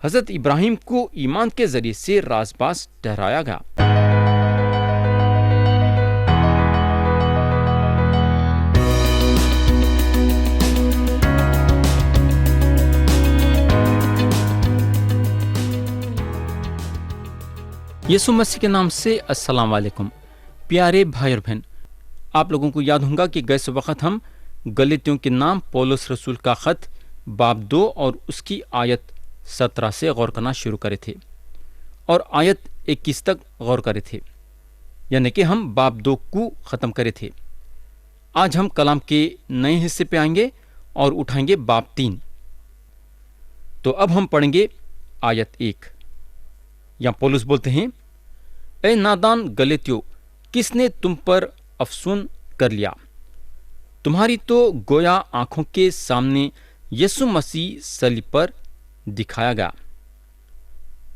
حضرت ابراہیم کو ایمان کے ذریعے سے راز باز ٹھہرایا گیا۔ یسوع مسیح کے نام سے السلام علیکم پیارے بھائی اور بہن، آپ لوگوں کو یاد ہوگا کہ گئے وقت ہم گلاطیوں کے نام پولس رسول کا خط باب 2 اور اس کی آیت 17 سے غور کرنا شروع کرے تھے اور آیت 21 تک غور کرے تھے، یعنی کہ ہم باب 2 کو ختم کرے تھے۔ آج ہم کلام کے نئے حصے پہ آئیں گے اور اٹھائیں گے باب 3۔ تو اب ہم پڑھیں گے آیت 1۔ یا پولس بولتے ہیں، اے نادان گلاطیوں، کس نے تم پر افسون کر لیا؟ تمہاری تو گویا آنکھوں کے سامنے یسوع مسیح صلیب پر دکھایا گیا۔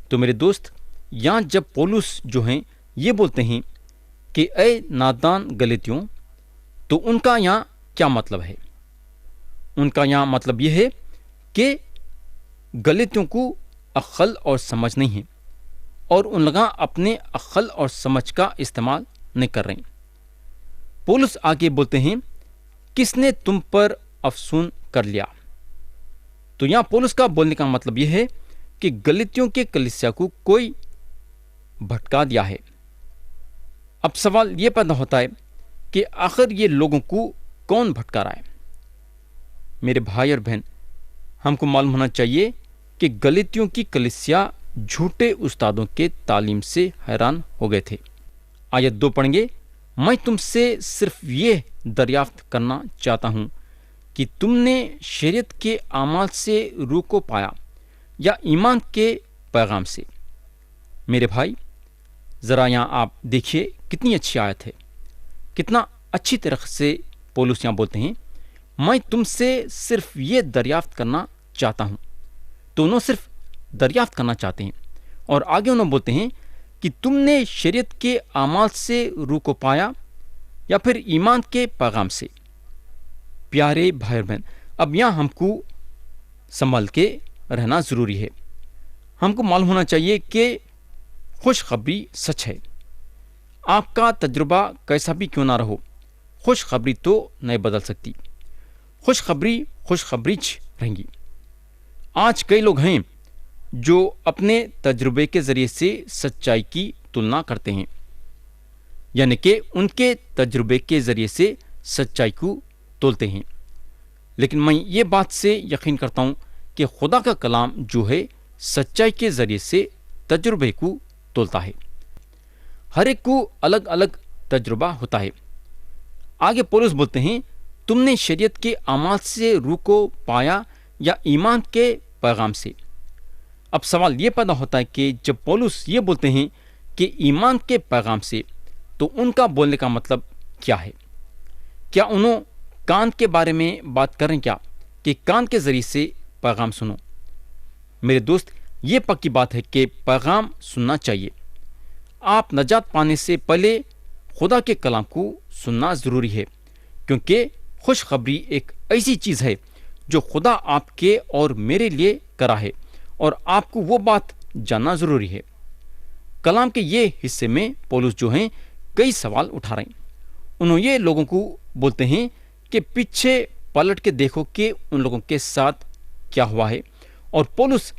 تو میرے دوست، یہاں جب پولس جو ہیں یہ بولتے ہیں کہ اے نادان گلاطیوں، تو ان کا یہاں کیا مطلب ہے؟ ان کا یہاں مطلب یہ ہے کہ گلاطیوں کو عقل اور سمجھ نہیں ہے، اور ان لوگ اپنے عقل اور سمجھ کا استعمال نہیں کر رہے ہیں۔ پولس آگے بولتے ہیں، کس نے تم پر افسون کر لیا؟ تو یہاں پولس کا بولنے کا مطلب یہ ہے کہ گلاطیوں کے کلیسیا کو کوئی بھٹکا دیا ہے۔ اب سوال یہ پیدا ہوتا ہے کہ آخر یہ لوگوں کو کون بھٹکا رہا ہے؟ میرے بھائی اور بہن، ہم کو معلوم ہونا چاہیے کہ گلاطیوں کی کلیسیا جھوٹے استادوں کے تعلیم سے حیران ہو گئے تھے۔ آیت 2 پڑھیں گے، میں تم سے صرف یہ دریافت کرنا چاہتا ہوں کہ تم نے شریعت کے اعمال سے روح کو پایا یا ایمان کے پیغام سے؟ میرے بھائی، ذرا یہاں آپ دیکھیے کتنی اچھی آیت ہے، کتنا اچھی طرح سے پولس یہاں بولتے ہیں، میں تم سے صرف یہ دریافت کرنا چاہتا ہوں۔ تو انہوں صرف دریافت کرنا چاہتے ہیں، اور آگے انہوں بولتے ہیں کہ تم نے شریعت کے اعمال سے روح کو پایا یا پھر ایمان کے پیغام سے۔ پیارے بھائی اور بہن، اب یہاں ہم کو سنبھل کے رہنا ضروری ہے۔ ہم کو معلوم ہونا چاہیے کہ خوشخبری سچ ہے۔ آپ کا تجربہ کیسا بھی کیوں نہ رہو، خوشخبری تو نہیں بدل سکتی۔ خوشخبری رہیں گی۔ آج کئی لوگ ہیں جو اپنے تجربے کے ذریعے سے سچائی کی تلنا کرتے ہیں، یعنی کہ ان کے تجربے کے ذریعے سے سچائی کو تولتے ہیں۔ لیکن میں یہ بات سے یقین کرتا ہوں کہ خدا کا کلام جو ہے سچائی کے ذریعے سے تجربے کو تولتا ہے۔ ہر ایک کو الگ الگ تجربہ ہوتا ہے۔ آگے پولس بولتے ہیں، تم نے شریعت کے اعمال سے روح کو پایا یا ایمان کے پیغام سے۔ اب سوال یہ پیدا ہوتا ہے کہ جب پولس یہ بولتے ہیں کہ ایمان کے پیغام سے، تو ان کا بولنے کا مطلب کیا ہے؟ کیا انہوں کان کے بارے میں بات کریں کیا کہ کان کے ذریعے سے پیغام سنو؟ میرے دوست، یہ پکی بات ہے کہ پیغام سننا چاہیے۔ آپ نجات پانے سے پہلے خدا کے کلام کو سننا ضروری ہے، کیونکہ خوشخبری ایک ایسی چیز ہے جو خدا آپ کے اور میرے لیے کرا ہے، اور آپ کو وہ بات جاننا ضروری ہے۔ کلام کے یہ حصے میں پولس جو ہیں کئی سوال اٹھا رہے ہیں۔ انہوں یہ لوگوں کو بولتے ہیں کہ پیچھے پلٹ کے دیکھو کہ ان لوگوں کے ساتھ کیا ہوا ہے، اور پولس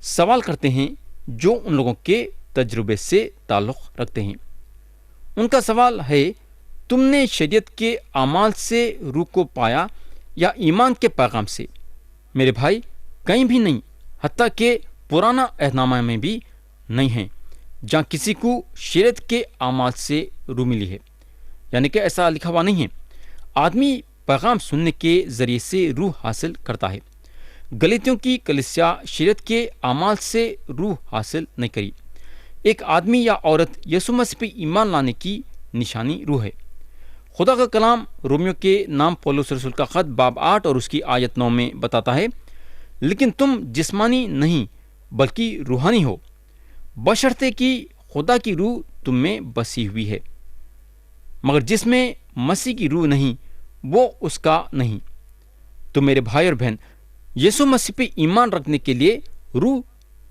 سوال کرتے ہیں جو ان لوگوں کے تجربے سے تعلق رکھتے ہیں۔ ان کا سوال ہے، تم نے شریعت کے اعمال سے روح کو پایا یا ایمان کے پیغام سے؟ میرے بھائی، کہیں بھی نہیں، حتیٰ کہ پرانا عہد نامہ میں بھی نہیں ہیں جہاں کسی کو شریعت کے اعمال سے روح ملی ہے، یعنی کہ ایسا لکھا ہوا نہیں ہے۔ آدمی پیغام سننے کے ذریعے سے روح حاصل کرتا ہے۔ گلاطیوں کی کلیسیا شریعت کے اعمال سے روح حاصل نہیں کری۔ ایک آدمی یا عورت یسوع مسیح پہ ایمان لانے کی نشانی روح ہے۔ خدا کا کلام رومیو کے نام پولس رسول کا خط باب 8 اور اس کی آیت 9 میں بتاتا ہے، لیکن تم جسمانی نہیں بلکہ روحانی ہو، بشرطے کہ خدا کی روح تم میں بسی ہوئی ہے، مگر جس میں مسیح کی روح نہیں وہ اس کا نہیں۔ تو میرے بھائی اور بہن، یسوع مسیح پہ ایمان رکھنے کے لیے روح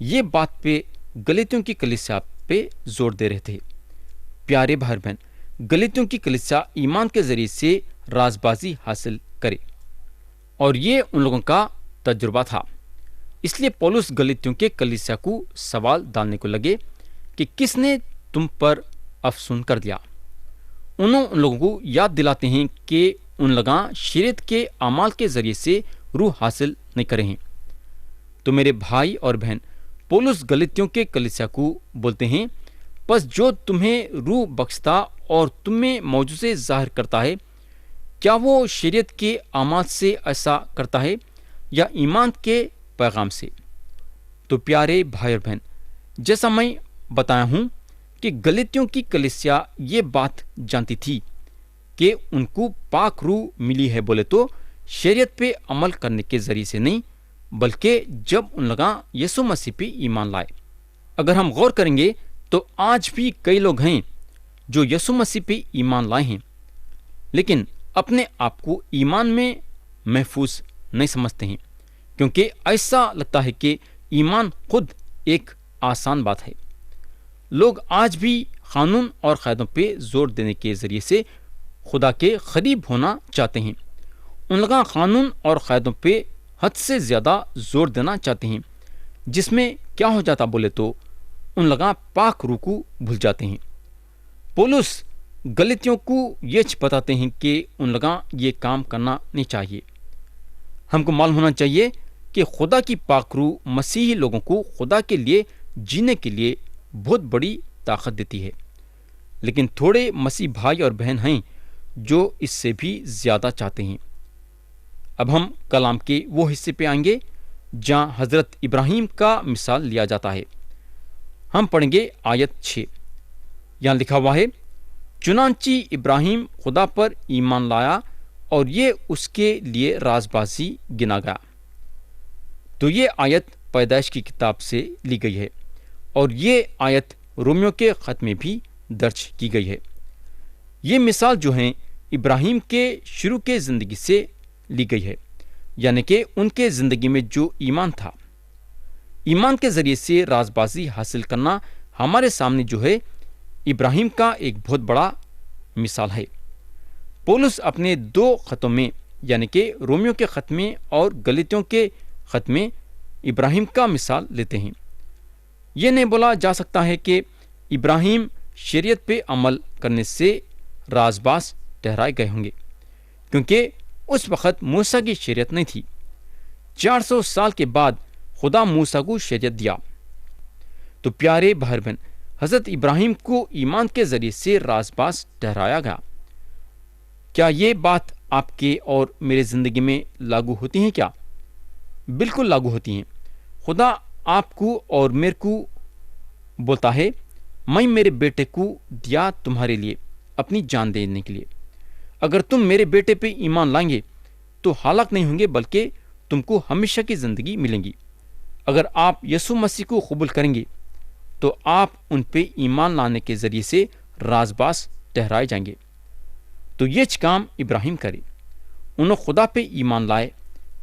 یہ بات پہ گلاطیوں کی کلیسیا پہ زور دے رہے تھے۔ پیارے بھائی بہن، گلاطیوں کی کلیسیا ایمان کے ذریعے سے رازبازی حاصل کرے، اور یہ ان لوگوں کا تجربہ تھا۔ اس لیے پولس گلاطیوں کے کلیسیا کو سوال ڈالنے کو لگے کہ کس نے تم پر افسون کر دیا۔ ان لوگوں کو یاد دلاتے ہیں کہ ان لوگاں شریعت کے اعمال کے ذریعے سے روح حاصل نہیں کرے ہیں۔ تو میرے بھائی اور بہن، پولس گلاطیوں کے کلیسیا کو بولتے ہیں، پس جو تمہیں روح بخشتا اور تم میں معجزے ظاہر کرتا ہے، کیا وہ شریعت کے اعمال سے ایسا کرتا ہے یا ایمان کے پیغام سے؟ تو پیارے بھائی اور بہن، جیسا میں بتایا ہوں کہ گلاطیوں کی کلیسیا یہ بات جانتی تھی کہ ان کو پاک روح ملی ہے، بولے تو شریعت پہ عمل کرنے کے ذریعے سے نہیں، بلکہ جب ان لوگاں یسوع مسیح پہ ایمان لائے۔ اگر ہم غور کریں گے تو آج بھی کئی لوگ ہیں جو یسوع مسیح پہ ایمان لائے ہیں، لیکن اپنے آپ کو ایمان میں محفوظ نہیں سمجھتے ہیں، کیونکہ ایسا لگتا ہے کہ ایمان خود ایک آسان بات ہے۔ لوگ آج بھی قانون اور قاعدوں پہ زور دینے کے ذریعے سے خدا کے قریب ہونا چاہتے ہیں۔ ان لوگ قانون اور قاعدوں پہ حد سے زیادہ زور دینا چاہتے ہیں، جس میں کیا ہو جاتا بولے تو ان لوگ پاک روح کو بھول جاتے ہیں۔ پولس گلاطیوں کو یہ بتاتے ہیں کہ ان لوگ یہ کام کرنا نہیں چاہیے۔ ہم کو معلوم ہونا چاہیے کہ خدا کی پاک روح مسیحی لوگوں کو خدا کے لیے جینے کے لیے بہت بڑی طاقت دیتی ہے، لیکن تھوڑے مسیح بھائی اور بہن ہیں جو اس سے بھی زیادہ چاہتے ہیں۔ اب ہم کلام کے وہ حصے پہ آئیں گے جہاں حضرت ابراہیم کا مثال لیا جاتا ہے۔ ہم پڑھیں گے آیت 6۔ یہاں لکھا ہوا ہے، چنانچہ ابراہیم خدا پر ایمان لایا اور یہ اس کے لیے رازبازی گنا گیا۔ تو یہ آیت پیدائش کی کتاب سے لی گئی ہے، اور یہ آیت رومیو کے خط میں بھی درج کی گئی ہے۔ یہ مثال جو ہیں ابراہیم کے شروع کے زندگی سے لی گئی ہے، یعنی کہ ان کے زندگی میں جو ایمان تھا۔ ایمان کے ذریعے سے رازبازی حاصل کرنا ہمارے سامنے جو ہے ابراہیم کا ایک بہت بڑا مثال ہے۔ پولس اپنے دو خطوں میں، یعنی کہ رومیو کے خط میں اور گلاطیوں کے خط میں، ابراہیم کا مثال لیتے ہیں۔ یہ نہیں بولا جا سکتا ہے کہ ابراہیم شریعت پہ عمل کرنے سے رازباز ٹھہرائے گئے ہوں گے، کیونکہ اس وقت موسیٰ کی شریعت نہیں تھی۔ 400 سال کے بعد خدا موسیٰ کو شریعت دیا۔ تو پیارے بھائی بہن، حضرت ابراہیم کو ایمان کے ذریعے سے رازباز ٹھہرایا گیا۔ کیا یہ بات آپ کے اور میرے زندگی میں لاگو ہوتی ہیں کیا؟ بالکل لاگو ہوتی ہیں۔ خدا آپ کو اور میرے کو بولتا ہے، میں میرے بیٹے کو دیا تمہارے لیے، اپنی جان دینے کے لیے۔ اگر تم میرے بیٹے پہ ایمان لائیں گے تو ہلاک نہیں ہوں گے، بلکہ تم کو ہمیشہ کی زندگی ملیں گی۔ اگر آپ یسوع مسیح کو قبول کریں گے تو آپ ان پہ ایمان لانے کے ذریعے سے رازباز ٹھہرائے جائیں گے۔ تو یہ کام ابراہیم کرے، انہوں خدا پہ ایمان لائے،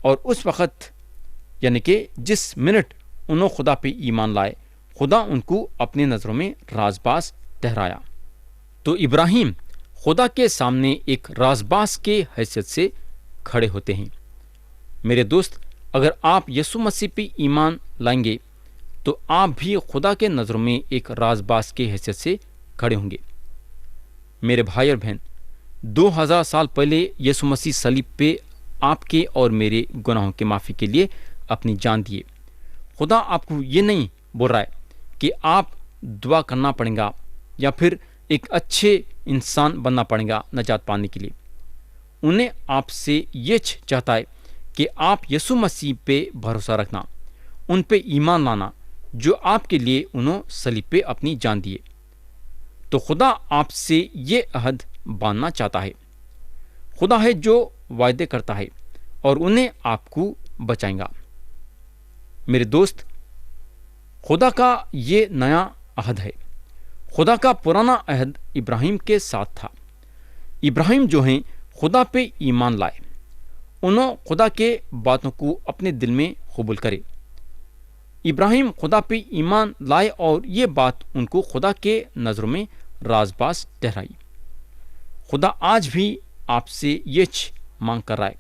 اور اس وقت یعنی کہ جس منٹ انہوں خدا پہ ایمان لائے، خدا ان کو اپنے نظروں میں رازباز ٹھہرایا۔ تو ابراہیم خدا کے سامنے ایک رازباز کے حیثیت سے کھڑے ہوتے ہیں۔ میرے دوست، اگر آپ یسوع مسیح پہ ایمان لائیں گے تو آپ بھی خدا کے نظروں میں ایک رازباز کے حیثیت سے کھڑے ہوں گے۔ میرے بھائی اور بہن، 2000 سال پہلے یسوع مسیح صلیب پہ آپ کے اور میرے گناہوں کے معافی کے لیے اپنی جان دیے۔ خدا آپ کو یہ نہیں بول رہا ہے کہ آپ دعا کرنا پڑے گا یا پھر ایک اچھے انسان بننا پڑے گا نجات پانے کے لیے۔ انہیں آپ سے یہ چاہتا ہے کہ آپ یسوع مسیح پہ بھروسہ رکھنا، ان پہ ایمان لانا جو آپ کے لیے انہوں صلیب پہ اپنی جان دیے۔ تو خدا آپ سے یہ عہد باندھنا چاہتا ہے۔ خدا ہے جو وعدے کرتا ہے اور انہیں آپ کو بچائیں گا۔ میرے دوست، خدا کا یہ نیا عہد ہے۔ خدا کا پرانا عہد ابراہیم کے ساتھ تھا۔ ابراہیم جو ہیں خدا پہ ایمان لائے، انہوں خدا کے باتوں کو اپنے دل میں قبول کرے۔ ابراہیم خدا پہ ایمان لائے اور یہ بات ان کو خدا کے نظروں میں راز باز ٹھہرائی۔ خدا آج بھی آپ سے یہ مانگ کر رہا ہے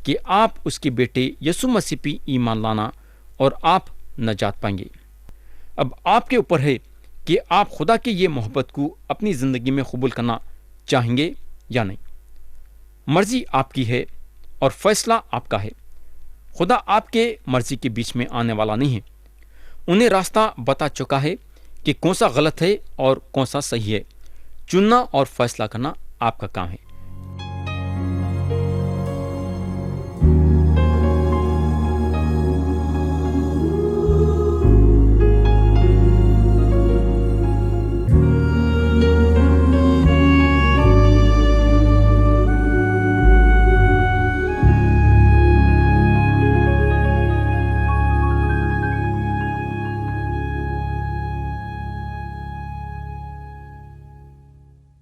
کہ آپ اس کے بیٹے یسوع مسیح پہ ایمان لانا اور آپ نجات پائیں گے۔ اب آپ کے اوپر ہے کہ آپ خدا کی یہ محبت کو اپنی زندگی میں قبول کرنا چاہیں گے یا نہیں۔ مرضی آپ کی ہے اور فیصلہ آپ کا ہے۔ خدا آپ کے مرضی کے بیچ میں آنے والا نہیں ہے۔ انہیں راستہ بتا چکا ہے کہ کون سا غلط ہے اور کون سا صحیح ہے۔ چننا اور فیصلہ کرنا آپ کا کام ہے۔